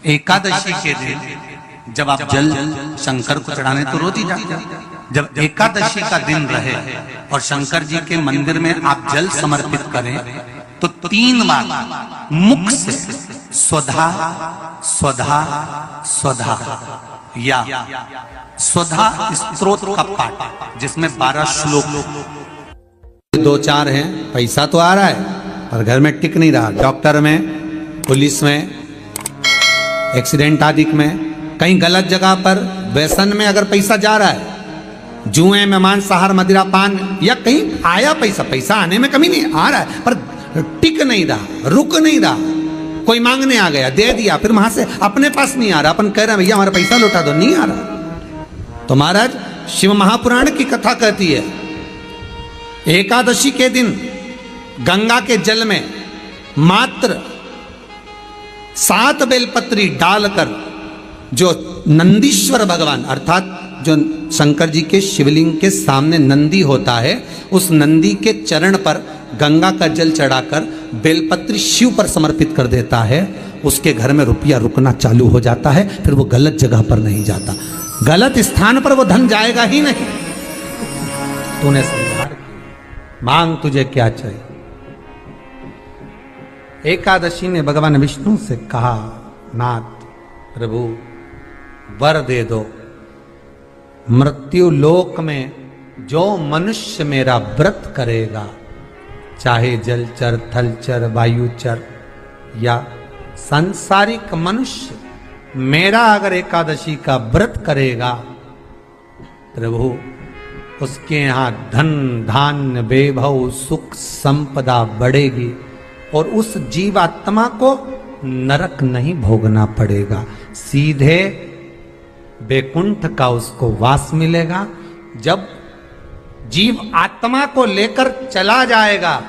एकादशी के दिन जब आप जल शंकर को चढ़ाने तो रोज ही जाते हैं। जब एकादशी का दिन रहे और शंकर जी के मंदिर में आप जल समर्पित करें तो 3 बार मुख से स्वधा स्वधा स्वधा या स्वधा स्तोत्र का पाठ, जिसमें 12 श्लोक 2-4 हैं। पैसा तो आ रहा है पर घर में टिक नहीं रहा। डॉक्टर में, पुलिस में, एक्सीडेंट आदि में, कहीं गलत जगह पर, व्यसन में अगर पैसा जा रहा है, जुए में, मांसाहार, मदिरा पान, या कहीं आया पैसा आने में कमी नहीं, आ रहा है पर टिक नहीं रहा, रुक नहीं रहा। कोई मांगने आ गया, दे दिया, फिर वहां से अपने पास नहीं आ रहा, अपन कह रहे हैं भैया हमारा पैसा लौटा दो, नहीं आ रहा। तो महाराज शिव महापुराण की कथा कहती है एकादशी के दिन गंगा के जल में मात्र 7 बेलपत्री डालकर जो नंदीश्वर भगवान अर्थात जो शंकर जी के शिवलिंग के सामने नंदी होता है, उस नंदी के चरण पर गंगा का जल चढ़ाकर बेलपत्री शिव पर समर्पित कर देता है, उसके घर में रुपया रुकना चालू हो जाता है। फिर वो गलत जगह पर नहीं जाता, गलत स्थान पर वो धन जाएगा ही नहीं। तूने समझा, मांग तुझे क्या चाहिए। एकादशी ने भगवान विष्णु से कहा, नाथ प्रभु वर दे दो, मृत्यु लोक में जो मनुष्य मेरा व्रत करेगा, चाहे जलचर, थलचर, वायुचर या सांसारिक मनुष्य, मेरा अगर एकादशी का व्रत करेगा, प्रभु उसके यहाँ धन धान्य वैभव सुख संपदा बढ़ेगी और उस जीवात्मा को नरक नहीं भोगना पड़ेगा, सीधे वैकुंठ का उसको वास मिलेगा। जब जीव आत्मा को लेकर चला जाएगा,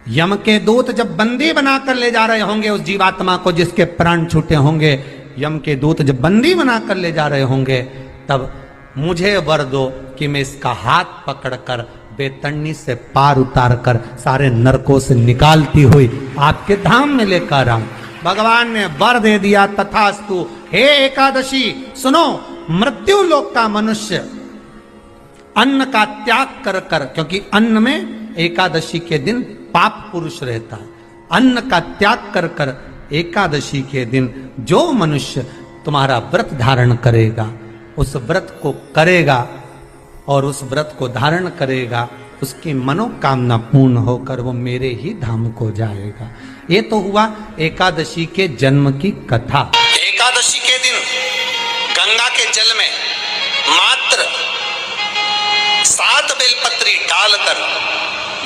यम के दूत जब बंदी बनाकर ले जा रहे होंगे उस जीवात्मा को, जिसके प्राण छूटे होंगे, यम के दूत जब बंदी बनाकर ले जा रहे होंगे, तब मुझे वर दो कि मैं इसका हाथ पकड़कर बेतन्नी से पार उतार कर सारे नरकों से निकालती हुई आपके धाम में लेकर आऊं। भगवान ने वर दे दिया, तथास्तु। हे एकादशी सुनो, मृत्यु लोक का मनुष्य अन्न का त्याग कर कर, क्योंकि अन्न में एकादशी के दिन पाप पुरुष रहता है, अन्न का त्याग कर कर एकादशी के दिन जो मनुष्य तुम्हारा व्रत धारण करेगा, उस व्रत को करेगा और उस व्रत को धारण करेगा, उसकी मनोकामना पूर्ण होकर वो मेरे ही धाम को जाएगा। ये तो हुआ एकादशी के जन्म की कथा। एकादशी के दिन गंगा के जल में मात्र 7 बेलपत्री डालकर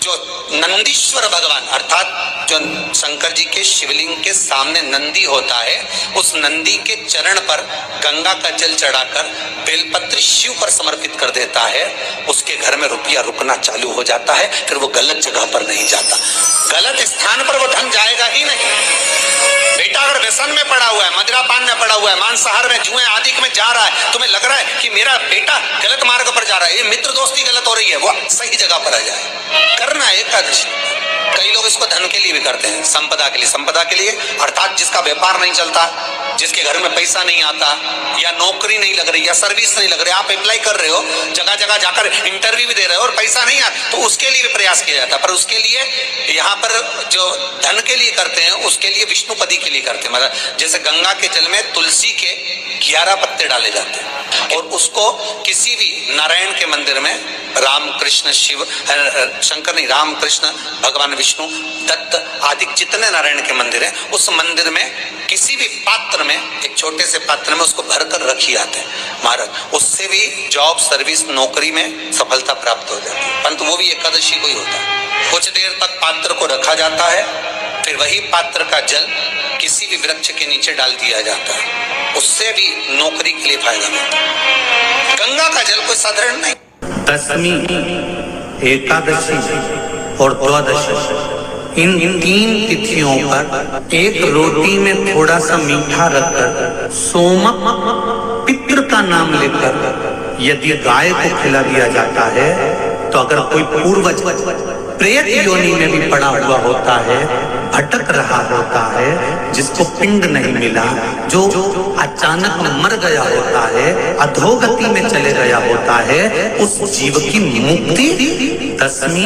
जो नंदीश्वर भगवान अर्थात जो शंकर जी के शिवलिंग के सामने नंदी होता है, उस नंदी के चरण पर गंगा का जल चढ़ाकर बेलपत्री शिव पर समर्पित कर देता है, उसके घर में रुपया रुकना चालू हो जाता है। फिर वो गलत जगह पर नहीं जाता, गलत स्थान पर वो धन जाएगा ही नहीं। बेटा अगर व्यसन में पड़ा हुआ है, मदिरा पान में पड़ा हुआ है, मांसाहार में, जुए आदि में जा रहा है, तुम्हें लग रहा है कि मेरा बेटा गलत मार्ग पर जा रहा है, ये मित्र दोस्ती गलत हो रही है, वो सही जगह पर आ जाए। करना है एकादशी। कई लोग इसको धन के लिए भी करते हैं, संपदा के लिए। संपदा के लिए अर्थात जिसका व्यापार नहीं चलता, जिसके घर में पैसा नहीं आता, या नौकरी नहीं लग रही, या सर्विस नहीं लग रही, आप अप्लाई कर रहे हो, जगह जगह जाकर इंटरव्यू भी दे रहे हो और पैसा नहीं आता, तो उसके लिए भी प्रयास किया जाता है। पर उसके लिए यहाँ पर जो धन के लिए करते हैं, उसके लिए विष्णुपदी के लिए करते हैं। मतलब जैसे गंगा के जल में तुलसी के 11 पत्ते डाले जाते हैं और उसको किसी भी नारायण के मंदिर में राम कृष्ण शिव शंकर नहीं, राम कृष्ण भगवान विष्णु दत्त आदि जितने नारायण के मंदिर हैं, उस मंदिर में किसी भी पात्र में, एक छोटे से पात्र में उसको भरकर रखी जाते हैं महाराज। उससे भी जॉब, सर्विस, नौकरी में सफलता प्राप्त हो जाती है। परंतु वो भी एकादशी को ही होता है। कुछ देर तक पात्र को रखा जाता है, फिर वही पात्र का जल किसी भी वृक्ष के नीचे डाल दिया जाता है, उससे भी नौकरी के लिए फायदा मिलता है। गंगा का जल कोई साधारण नहीं। दशमी, एकादशी और द्वादशी, इन 3 तिथियों पर एक रोटी में थोड़ा सा मीठा रखकर सोमक पितृ का नाम लेकर यदि गाय को खिला दिया जाता है, तो अगर कोई पूर्वज प्रेत योनि में भी पड़ा हुआ होता है, भटक रहा होता है, जिसको पिंड नहीं मिला, जो अचानक मर गया होता है, अधोगति में चले गया होता है, उस जीव की मुक्ति दशमी,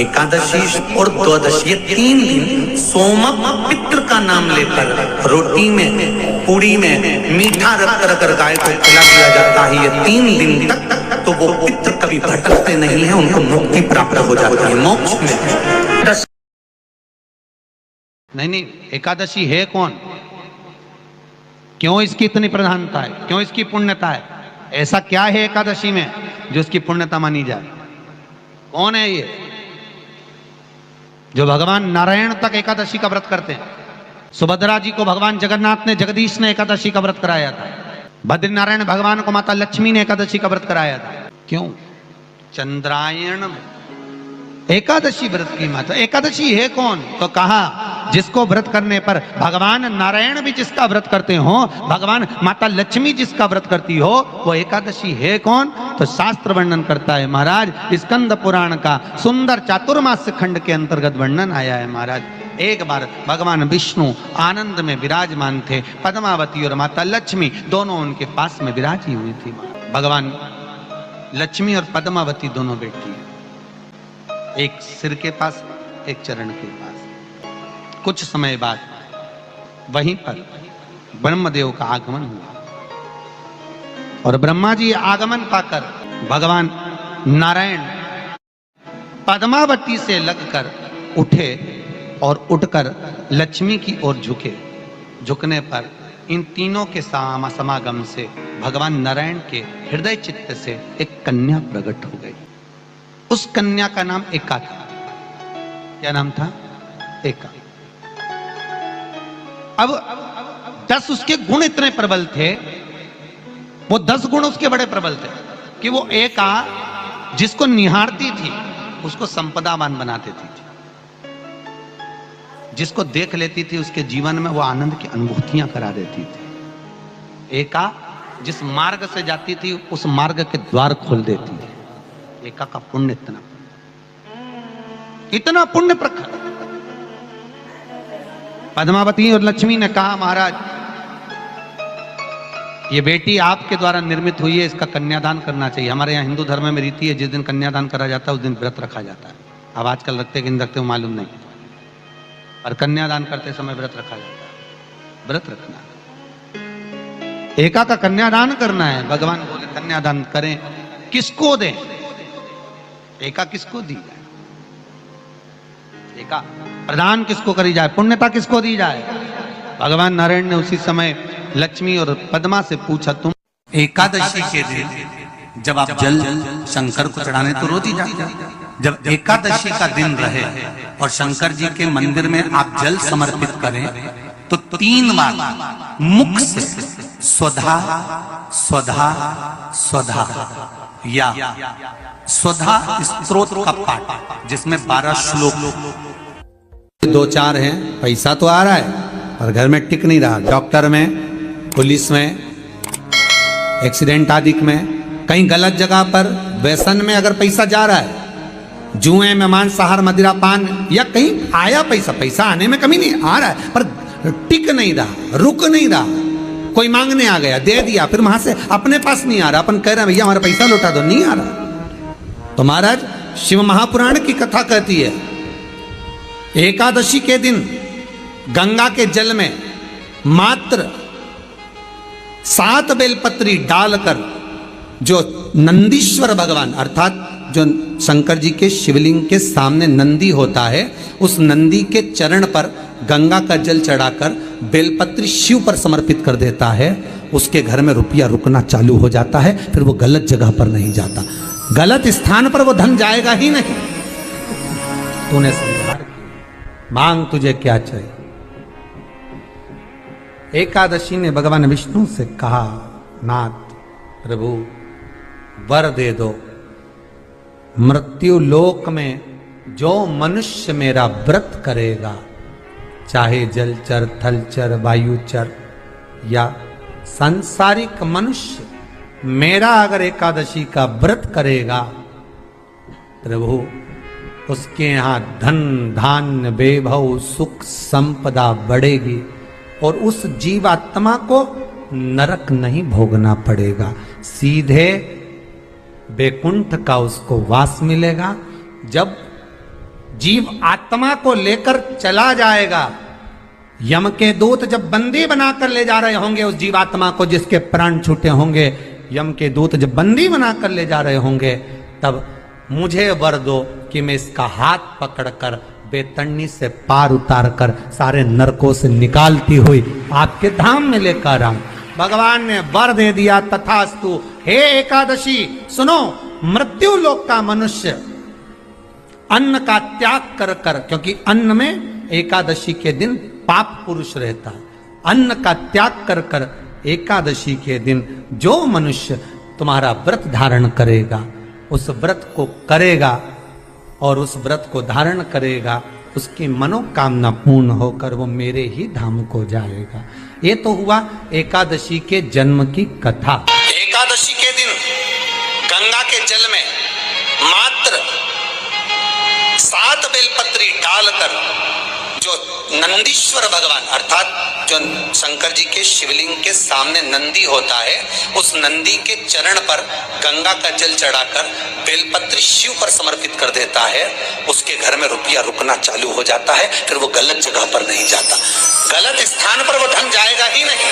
एकादशी और द्वादशी, ये 3 दिन सोमक पितृ का नाम लेकर रोटी में, पूड़ी में मीठा रखकर अगर गाय को खिला दिया जाता है, ये 3 दिन तक, तो वो पितृ कभी भटकते नहीं है, उनको मुक्ति प्राप्त हो जाती है, मोक्ष में। नहीं, एकादशी है कौन? क्यों इसकी इतनी प्रधानता है? क्यों इसकी पुण्यता है? ऐसा क्या है एकादशी में जो इसकी पुण्यता मानी जाए? कौन है ये जो भगवान नारायण तक एकादशी का व्रत करते हैं? सुभद्रा जी को भगवान जगन्नाथ ने, जगदीश ने एकादशी का व्रत कराया था। बद्रीनारायण भगवान को माता लक्ष्मी ने एकादशी का व्रत कराया था। क्यों? चंद्रायण में एकादशी व्रत की माता। एकादशी है कौन? तो कहा जिसको व्रत करने पर भगवान नारायण भी जिसका व्रत करते हो, भगवान माता लक्ष्मी जिसका व्रत करती हो, वो एकादशी है कौन? तो शास्त्र वर्णन करता है महाराज, स्कंद पुराण का सुंदर चातुर्मास्य खंड के अंतर्गत वर्णन आया है महाराज। एक बार भगवान विष्णु आनंद में विराजमान थे, पद्मावती और माता लक्ष्मी दोनों उनके पास में विराजी हुई थी। भगवान लक्ष्मी और पद्मावती दोनों बैठी हैं, एक सिर के पास, एक चरण के पास। कुछ समय बाद वहीं पर ब्रह्मदेव का आगमन हुआ और ब्रह्मा जी आगमन पाकर भगवान नारायण पद्मावती से लगकर उठे और उठकर लक्ष्मी की ओर झुके। झुकने पर इन तीनों के समागम से भगवान नारायण के हृदय चित्त से एक कन्या प्रकट हो गई। उस कन्या का नाम एका था। क्या नाम था? एका। अब 10 उसके गुण इतने प्रबल थे, वो 10 गुण उसके बड़े प्रबल थे कि वो एका जिसको निहारती थी उसको संपदावान बना देती थी। जिसको देख लेती थी उसके जीवन में वो आनंद की अनुभूतियां करा देती थी। एका जिस मार्ग से जाती थी उस मार्ग के द्वार खोल देती थी। एका का पुण्य इतना पुण्य प्रखर। पद्मावती और लक्ष्मी ने कहा महाराज ये बेटी आपके द्वारा निर्मित हुई है, इसका कन्यादान करना चाहिए। हमारे यहाँ हिंदू धर्म में रीति है, जिस दिन कन्यादान करा जाता है उस दिन व्रत रखा जाता है। अब आजकल रखते कि नहीं रखते मालूम नहीं, और कन्यादान करते समय व्रत रखा जाता है। व्रत रखना, एका का कन्यादान करना है। भगवान बोले कन्यादान करें, किसको दें? एका किसको दी जाए? एका प्रदान किसको करी जाए? पुण्यता किसको दी जाए? भगवान नारायण ने उसी समय लक्ष्मी और पद्मा से पूछा, तुम एकादशी के दिन जब आप जल शंकर को चढ़ाने तो रोज ही जाते हैं। जब एकादशी का दिन रहे और शंकर जी के मंदिर में आप जल समर्पित करें तो 3 बार मुख से स्वधा स्वधा स्वधा या स्वधा स्तोत्र का पाठ, जिसमें 12 श्लोक। 2-4 हैं, पैसा तो आ रहा है पर घर में टिक नहीं रहा। डॉक्टर में, पुलिस में, एक्सीडेंट आदि में, कहीं गलत जगह पर व्यसन में अगर पैसा जा रहा है, जुए में, मांसाहार, मदिरा पान, या कहीं आया पैसा, पैसा आने में कमी नहीं, आ रहा है पर टिक नहीं रहा, रुक नहीं रहा। कोई मांगने आ गया, दे दिया, फिर वहां से अपने पास नहीं आ रहा, अपन कह रहे हैं भैया हमारा पैसा लौटा दो, नहीं आ रहा। तो महाराज शिव महापुराण की कथा कहती है एकादशी के दिन गंगा के जल में मात्र 7 बेलपत्री डालकर जो नंदीश्वर भगवान अर्थात जो शंकर जी के शिवलिंग के सामने नंदी होता है, उस नंदी के चरण पर गंगा का जल चढ़ाकर बेलपत्री शिव पर समर्पित कर देता है, उसके घर में रुपया रुकना चालू हो जाता है। फिर वो गलत जगह पर नहीं जाता, गलत स्थान पर वो धन जाएगा ही नहीं। तूने समझा, मांग तुझे क्या चाहिए। एकादशी ने भगवान विष्णु से कहा, नाथ प्रभु वर दे दो, मृत्यु लोक में जो मनुष्य मेरा व्रत करेगा, चाहे जलचर, थलचर, वायुचर या सांसारिक मनुष्य, मेरा अगर एकादशी का व्रत करेगा प्रभु उसके यहाँ धन धान्य वैभव सुख संपदा बढ़ेगी और उस जीवात्मा को नरक नहीं भोगना पड़ेगा, सीधे वैकुंठ का उसको वास मिलेगा। जब जीव आत्मा को लेकर चला जाएगा, यम के दूत जब बंदी बनाकर ले जा रहे होंगे उस जीवात्मा को, जिसके प्राण छूटे होंगे, यम के दूत जब बंदी बनाकर ले जा रहे होंगे, तब मुझे वर दो कि मैं इसका हाथ पकड़कर बेतरनी से पार उतार कर सारे नरकों से निकालती हुई आपके धाम में लेकर आऊं। भगवान ने वर दे दिया, तथास्तु। हे एकादशी सुनो, मृत्यु लोक का मनुष्य अन्न का त्याग कर कर, क्योंकि अन्न में एकादशी के दिन पाप पुरुष रहता है, अन्न का त्याग कर कर एकादशी के दिन जो मनुष्य तुम्हारा व्रत धारण करेगा, उस व्रत को करेगा और उस व्रत को धारण करेगा, उसकी मनोकामना पूर्ण होकर वो मेरे ही धाम को जाएगा। ये तो हुआ एकादशी के जन्म की कथा। एकादशी के दिन गंगा के जल में मात्र 7 बेलपत्री डालकर जो नंदीश्वर भगवान अर्थात जो शंकर जी के शिवलिंग के सामने नंदी होता है, उस नंदी के चरण पर गंगा का जल चढ़ाकर बेलपत्री शिव पर समर्पित कर देता है, उसके घर में रुपया रुकना चालू हो जाता है। फिर वो गलत जगह पर नहीं जाता, गलत स्थान पर वो धन जाएगा ही नहीं।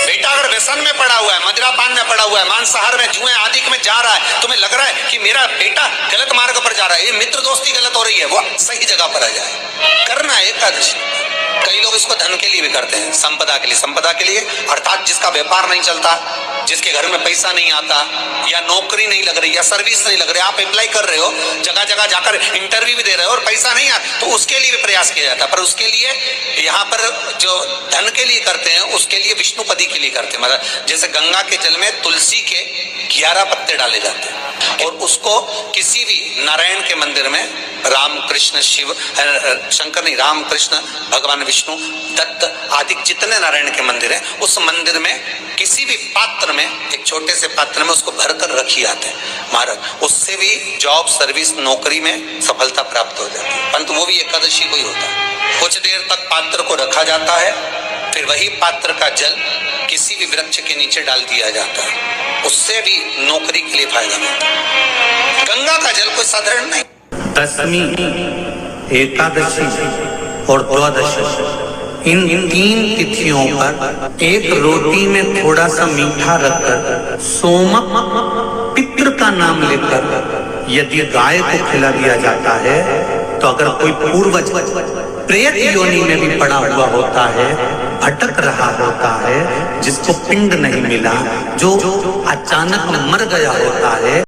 बेटा अगर व्यसन में पड़ा हुआ है, मदिरापान में पड़ा हुआ है, मांसाहार में, जुए आदि में जा रहा है, तुम्हें लग रहा है कि मेरा बेटा गलत मार्ग पर जा रहा है, ये मित्र दोस्ती गलत हो रही है, वो सही जगह पर आ जाए। करना है एकादशी। कई लोग इसको धन के लिए भी करते हैं, संपदा के लिए। संपदा के लिए अर्थात जिसका व्यापार नहीं चलता, जिसके घर में पैसा नहीं आता, या नौकरी नहीं लग रही, या सर्विस नहीं लग रही, आप अप्लाई कर रहे हो, जगह जगह जाकर इंटरव्यू भी दे रहे हो और पैसा नहीं आता, तो उसके लिए भी प्रयास किया जाता है। पर उसके लिए यहाँ पर जो धन के लिए करते हैं, उसके लिए विष्णुपदी के लिए करते हैं। मतलब जैसे गंगा के जल में तुलसी के 11 पत्ते डाले जाते हैं और उसको किसी भी नारायण के मंदिर में राम कृष्ण शिव शंकर नहीं, राम कृष्ण भगवान विष्णु दत्त आदि जितने नारायण के मंदिर हैं, उस मंदिर में किसी भी पात्र में, एक छोटे से पात्र में उसको भरकर रखी आते हैं महाराज। उससे भी जॉब सर्विस नौकरी में सफलता प्राप्त हो जाती है। परंतु वो भी एकादशी को ही होता है। कुछ देर तक पात्र को रखा जाता है, फिर वही पात्र का जल किसी भी वृक्ष के नीचे डाल दिया जाता है, उससे भी नौकरी के लिए फायदा मिलता है। गंगा का जल कोई साधारण नहीं। दशमी, एकादशी और द्वादशी, इन 3 तिथियों पर एक रोटी में थोड़ा सा मीठा रखकर सोमक पितृ का नाम लेकर यदि गाय को खिला दिया जाता है, तो अगर कोई पूर्वज प्रेत योनि में भी पड़ा हुआ होता है, भटक रहा होता है, जिसको पिंड नहीं मिला, जो अचानक मर गया होता है,